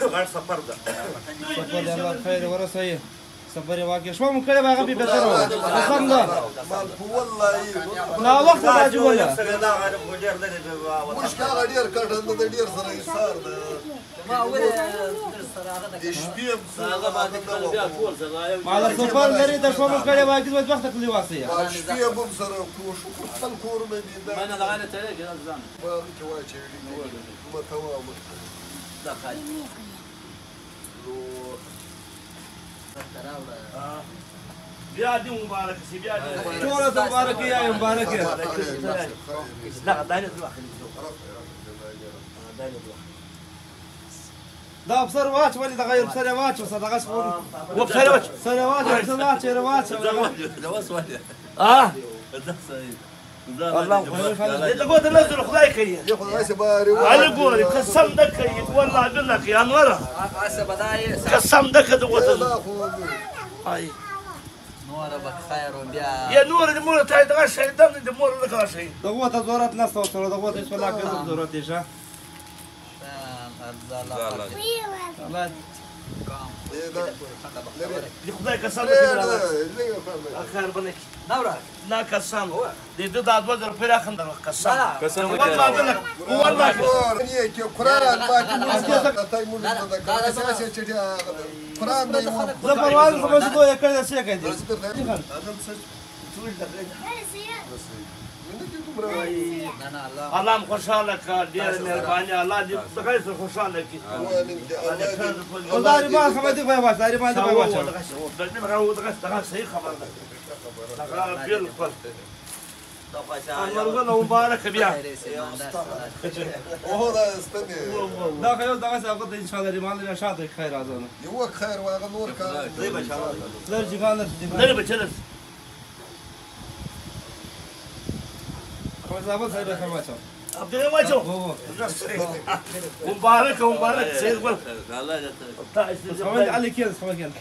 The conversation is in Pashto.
غير سفر ده سفر الله خير ورا سيء سفر واقع شو ممكن يبغى غبي بتروح قسم ده والله لا وقت باجي ولا مش كان غير كان ده دير صار ما هو يشبيه على السفر نريد شو ممكن يبغى جزء وقتك اللي واسية يشبيه بمصر وش الكور مدينة ما انا لغايه تلك يا زلمه ما كواجه ما تمام لا خالد بيادي مبارك سي بيادي شورة مبارك يا مبارك يا لا داينا تروح لا بصر واتش ولي تغير بصر واتش وصدق اسمه وبصر سنوات سنوات سنوات والله انت قلت نزل خداي كي ياخذ راسي باري على قولي قسم دك والله اقول لك يا انوره هسه بدايه قسم دك دوت هاي نور بخير وبيا يا نور الامور تاعي دغش دم الامور لك شيء ضغوط زورات ناس توصل ضغوط ايش ولا كذا زورات ايش ها الله خداي قسم خير بنك نورك لا قسم دي ضد وزر في الاخر قسم قسم والله اقول لك والله قرآن قرآن زبر وان خمس دقائق كذا شيء كذا الله مخشالك دير مهرباني الله دي بغير خشالك والله ما خبرتك في واش داري ما داري واش الله مبارك بيا وهو لا يستني لا خير ده غسل أقول إن شاء الله رمال لنا شاطئ خير هذا يوك خير ولا نور كان نرجع كان نرجع بتشرف خلاص أبغى سيد خمسة عبد الله ما شوف مبارك مبارك سيد قول خمسة على كيل خمسة كيل